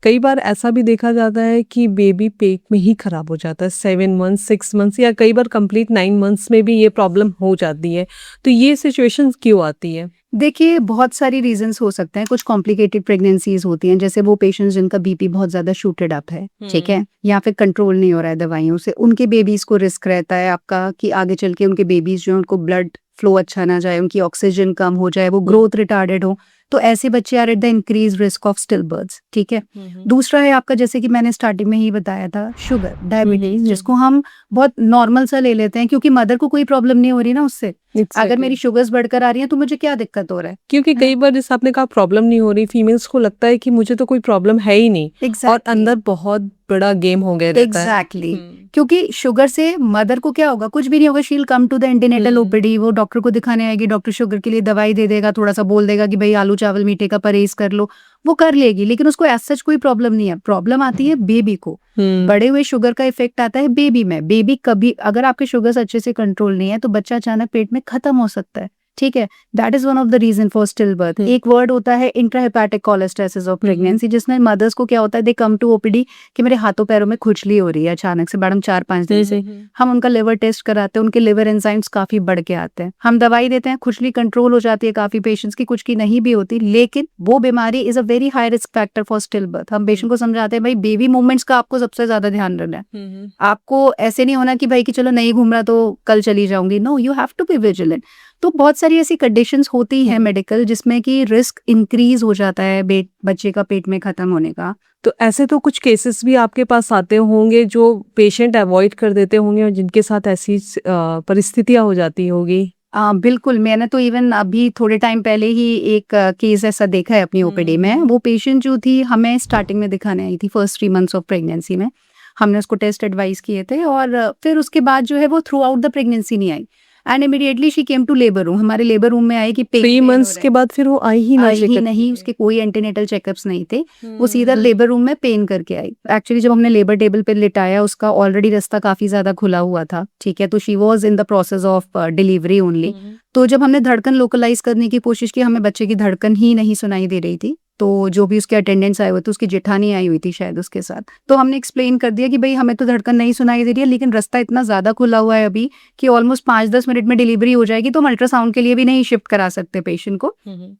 कई बार ऐसा भी देखा जाता है कि बेबी पेट में ही खराब हो जाता है, 7 मंथ्स, 6 मंथ्स या कई बार कंप्लीट 9 मंथ्स में भी ये प्रॉब्लम हो जाती है। तो ये सिचुएशंस क्यों आती है? देखिए, बहुत सारी रीज़न्स हो सकते हैं, कुछ कॉम्प्लिकेटेड प्रेगनेंसीज़ होती हैं, जैसे वो पेशेंट्स जिनका बीपी बहुत ज़्यादा शूटेड अप है, ठीक है? या फिर कंट्रोल नहीं हो रहा है दवाइयों से, उनके बेबीज़ को रिस्क रहता है आपका कि आगे चल के उनके बेबीज़ जो हैं, उनको ब्लड फ्लो अच्छा ना जाए, उनकी ऑक्सीजन कम हो जाए, वो ग्रोथ रिटार्डेड हो, तो ऐसे बच्चे are at the increase risk of still births, ठीक है? दूसरा है आपका, जैसे कि मैंने स्टार्टिंग में ही बताया था, शुगर, डायबिटीज़, जिसको हम बहुत नॉर्मल सा ले लेते हैं क्योंकि मदर को कोई प्रॉब्लम नहीं हो रही ना उससे। अगर Exactly. मेरी शुगर्स बढ़कर आ रही हैं तो मुझे क्या दिक्कत हो रहा है? क्योंकि कई बार जैसे आपने कहा प्रॉब्लम नहीं हो रही, फीमेल्स को लगता है कि मुझे तो कोई प्रॉब्लम है ही नहीं और एग्जैक्टली अंदर बहुत बड़ा गेम हो गया रहता है। एग्जैक्टली क्योंकि शुगर से मदर को क्या होगा, कुछ भी नहीं होगा, she'll come to the antenatal OPD, वो डॉक्टर को दिखाने आएगी, डॉक्टर शुगर के लिए दवाई दे देगा, थोड़ा सा बोल देगा कि भाई आलू चावल मीठे का परहेज कर लो, वो कर लेगी, लेकिन उसको एज सच कोई प्रॉब्लम नहीं है। प्रॉब्लम आती है बेबी को, बढ़े हुए शुगर का इफेक्ट आता है बेबी में। बेबी कभी अगर आपके शुगर्स अच्छे से कंट्रोल नहीं है तो बच्चा अचानक पेट में खत्म हो सकता है, ठीक है? That is one of the reason for still birth. एक वर्ड होता है इंट्राहेपेटिक कोलेस्टेसिस ऑफ प्रेगनेंसी, जिसमें मदर्स को क्या होता है, दे कम टू ओपीडी कि मेरे हाथों पैरों में खुजली हो रही है अचानक से मैडम 4-5 दिन से। हम उनका लिवर टेस्ट कराते हैं, उनके लिवर एंजाइम्स काफी बढ़ के आते हैं, हम दवाई देते हैं, खुजली कंट्रोल हो जाती है काफी पेशेंट्स की, कुछ की नहीं भी होती, लेकिन वो बीमारी is a very high risk factor for still birth. हम पेशेंट को समझाते हैं भाई बेबी मूवमेंट्स का आपको सबसे ज्यादा ध्यान रखना है। आपको ऐसे नहीं होना कि भाई कि चलो नहीं घूम रहा तो कल चली जाऊंगी, no, you have to be vigilant. तो बहुत सारी ऐसी कंडीशंस होती हैं मेडिकल जिसमें कि रिस्क इंक्रीज हो जाता है बच्चे का पेट में खत्म होने का। तो ऐसे तो कुछ केसेस भी आपके पास आते होंगे जो पेशेंट अवॉइड कर देते होंगे और जिनके साथ ऐसी परिस्थितियां हो जाती होगी। बिल्कुल, मैंने तो इवन अभी थोड़े टाइम पहले ही एक केस ऐसा देखा है अपनी ओपीडी में। वो पेशेंट जो थी हमें स्टार्टिंग में दिखाने आई थी, फर्स्ट 3 मंथ्स ऑफ प्रेगनेंसी में। हमने उसको टेस्ट एडवाइस किए थे और फिर उसके बाद जो है वो थ्रू आउट द प्रेगनेंसी नहीं आई and immediately she came to labour room. हमारे लेबर रूम में आई कि 3 मंथ्स के बाद फिर वो आई ही नहीं, उसके कोई एंटीनेटल चेकअप्स नहीं थे, वो सीधा लेबर रूम में पेन करके आई। एक्चुअली जब हमने लेबर टेबल पे लिटाया उसका ऑलरेडी रास्ता काफी ज्यादा खुला हुआ था, ठीक है? तो she was in the process of delivery only. तो जब हमने धड़कन लोकलाइज करने की कोशिश की, हमें बच्चे की धड़कन ही नहीं सुनाई दे रही थी। तो जो भी उसके अटेंडेंट्स आए हुए थे, उसकी जेठानी आई हुई थी शायद उसके साथ, तो हमने एक्सप्लेन कर दिया कि भाई हमें तो धड़कन नहीं सुनाई दे रही है, लेकिन रास्ता इतना ज्यादा खुला हुआ है अभी कि ऑलमोस्ट 5-10 मिनट में डिलीवरी हो जाएगी, तो हम अल्ट्रासाउंड के लिए भी नहीं शिफ्ट करा सकते पेशेंट को।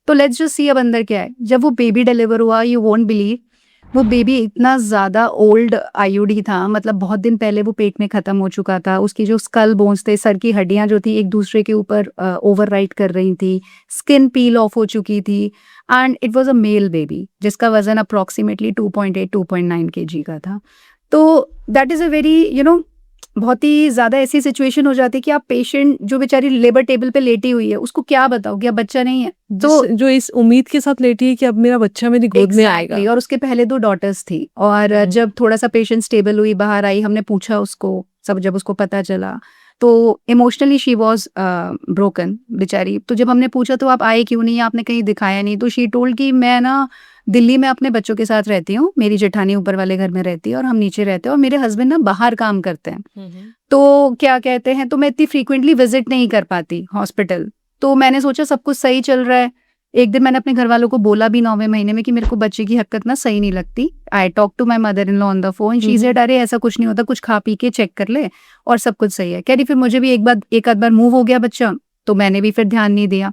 तो लेट्स जस्ट सी अब अंदर क्या है। जब वो बेबी डिलीवर हुआ, यू वोंट बिलीव, वो बेबी इतना ज्यादा ओल्ड आईयूडी था, मतलब बहुत दिन पहले वो पेट में खत्म हो चुका था। उसकी जो स्कल बोन्स थे, सर की हड्डियां जो थी एक दूसरे के ऊपर ओवरराइड कर रही थी, स्किन पील ऑफ हो चुकी थी and it was a male baby जिसका वजन अप्रोक्सीमेटली 2.8-2.9 kg का था। तो दैट इज अ वेरी बहुत ही ज्यादा ऐसी सिचुएशन हो जाती है कि आप पेशेंट जो बेचारी लेबर टेबल पे लेटी हुई है उसको क्या बताओ कि अब बच्चा नहीं है, तो जो इस उम्मीद के साथ लेटी है कि अब मेरा बच्चा मेरी गोद में आएगा। और उसके पहले 2 डॉटर्स थी और जब थोड़ा सा पेशेंट स्टेबल हुई, बाहर आई, हमने पूछा उसको सब, जब उसको पता चला तो इमोशनली शी वॉज ब्रोकन बेचारी। तो जब हमने पूछा तो आप आए क्यों नहीं, आपने कहीं दिखाया नहीं, तो शी टोल्ड कि मैं ना दिल्ली में अपने बच्चों के साथ रहती हूँ, मेरी जेठानी ऊपर वाले घर में रहती है और हम नीचे रहते हैं और मेरे हस्बैंड ना बाहर काम करते हैं, तो क्या कहते हैं, तो मैं इतनी फ्रीक्वेंटली विजिट नहीं कर पाती हॉस्पिटल। तो मैंने सोचा सब कुछ सही चल रहा है। एक दिन मैंने अपने घर वालों को बोला भी 9वें महीने में कि मेरे को बच्चे की हरकत ना सही नहीं लगती। I talk to my mother in law on the phone, she said अरे ऐसा कुछ नहीं होता, कुछ खा पी के चेक कर ले और सब कुछ सही है। कह रही फिर मुझे भी एक आध बार मूव हो गया बच्चा, तो मैंने भी फिर ध्यान नहीं दिया।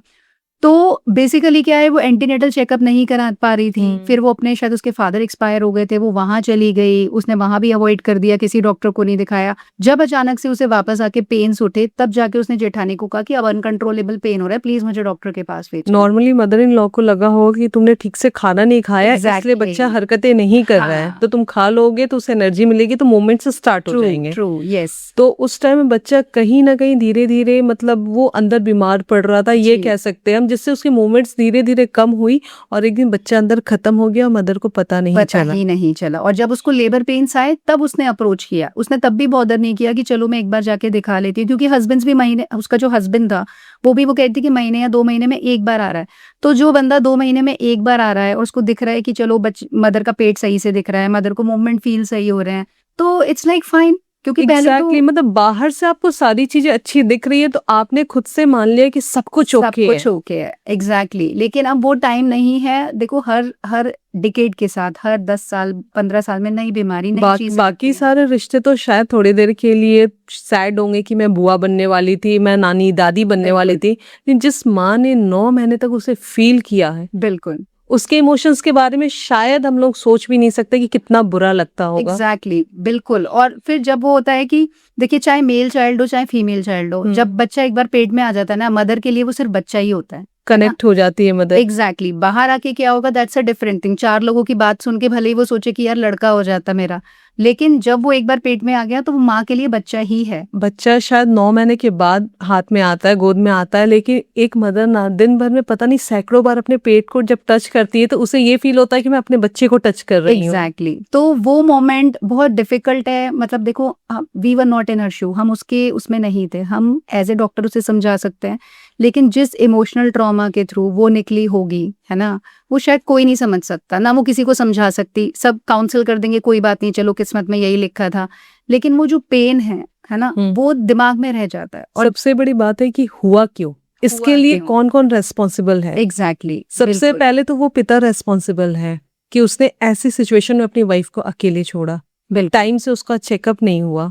तो बेसिकली क्या है, वो एंटीनेटल चेकअप नहीं करा पा रही थी। फिर वो अपने शायद उसके फादर एक्सपायर हो गए थे, वो वहां चली गई, उसने वहां भी अवॉइड कर दिया, किसी डॉक्टर को नहीं दिखाया। जब अचानक से उसे वापस आके पेन्स उठे तब जाके उसने जेठानी को कहा कि अब अनकंट्रोलेबल पेन हो रहा है, प्लीज मुझे डॉक्टर के पास भेजो। नॉर्मली मदर इन लॉ को लगा होगा कि तुमने ठीक से खाना नहीं खाया, इसलिए बच्चा हरकतें नहीं कर रहा है, तो तुम खा लोगे तो उसे एनर्जी मिलेगी, तो मूवमेंट्स स्टार्ट हो जाएंगे। True, yes. तो उस टाइम में बच्चा कहीं ना कहीं धीरे धीरे मतलब वो अंदर बीमार पड़ रहा था, ये कह सकते हैं हम, जिससे उसकी मूवमेंट्स धीरे धीरे कम हुई और एक दिन बच्चा अंदर खत्म हो गया, मदर को पता नहीं चला। और जब उसको लेबर पेन्स आए तब उसने अप्रोच किया, उसने तब भी बॉदर नहीं किया कि चलो मैं एक बार जाके दिखा लेती हूँ, क्योंकि हस्बैंड्स भी महीने, उसका जो हस्बैंड था वो भी वो कहती कि महीने या 2 महीने में एक बार आ रहा है। तो जो बंदा 2 महीने में एक बार आ रहा है और उसको दिख रहा है कि चलो मदर का पेट सही से दिख रहा है, मदर को मूवमेंट फील सही हो रहे हैं, तो इट्स लाइक फाइन। क्योंकि exactly, मतलब बाहर से आपको सारी चीजें अच्छी दिख रही है तो आपने खुद से मान लिया कि सब कुछ ओके है। एग्जैक्टली। लेकिन अब वो टाइम नहीं है। देखो हर डिकेड के साथ हर 10 साल 15 साल में नई बीमारी नई चीज बाकी सारे रिश्ते तो शायद थोड़ी देर के लिए सैड होंगे कि मैं बुआ बनने वाली थी, मैं नानी दादी बनने वाली थी, लेकिन जिस माँ ने 9 महीने तक उसे फील किया है, बिल्कुल उसके इमोशंस के बारे में शायद हम लोग सोच भी नहीं सकते कि कितना बुरा लगता होगा। एग्जैक्टली बिल्कुल। और फिर जब वो होता है कि देखिए चाहे मेल चाइल्ड हो चाहे फीमेल चाइल्ड हो, जब बच्चा एक बार पेट में आ जाता है ना, मदर के लिए वो सिर्फ बच्चा ही होता है, कनेक्ट हो जाती है मदर। एग्जैक्टली बाहर आके क्या होगा, दैट्स अ डिफरेंट थिंग। 4 लोगों की बात सुन के भले ही वो सोचे कि यार लड़का हो जाता मेरा, लेकिन जब वो एक बार पेट में आ गया तो वो माँ के लिए बच्चा ही है। बच्चा शायद 9 महीने के बाद हाथ में आता है, गोद में आता है, लेकिन एक मदर ना दिन भर में पता नहीं सैकड़ों बार अपने पेट को जब टच करती है तो उसे ये फील होता है कि मैं अपने बच्चे को टच कर रही हूँ। एग्जैक्टली तो वो मोमेंट बहुत डिफिकल्ट है। मतलब देखो, वी वर नॉट इन हर शू, हम उसके उसमें नहीं थे, हम एज ए डॉक्टर उसे समझा सकते हैं, लेकिन जिस इमोशनल ट्रॉमा के थ्रू वो निकली होगी, है ना, वो शायद कोई नहीं समझ सकता, ना वो किसी को समझा सकती। सब काउंसिल कर देंगे, कोई बात नहीं, चलो किस्मत में यही लिखा था, लेकिन वो जो पेन है ना, वो दिमाग में रह जाता है। और सबसे बड़ी बात है कि हुआ क्यों, इसके लिए कौन कौन रेस्पॉन्सिबल है। एग्जैक्टली सबसे पहले तो वो पिता रेस्पॉन्सिबल है कि उसने ऐसी सिचुएशन में अपनी वाइफ को अकेले छोड़ा, टाइम से उसका चेकअप नहीं हुआ,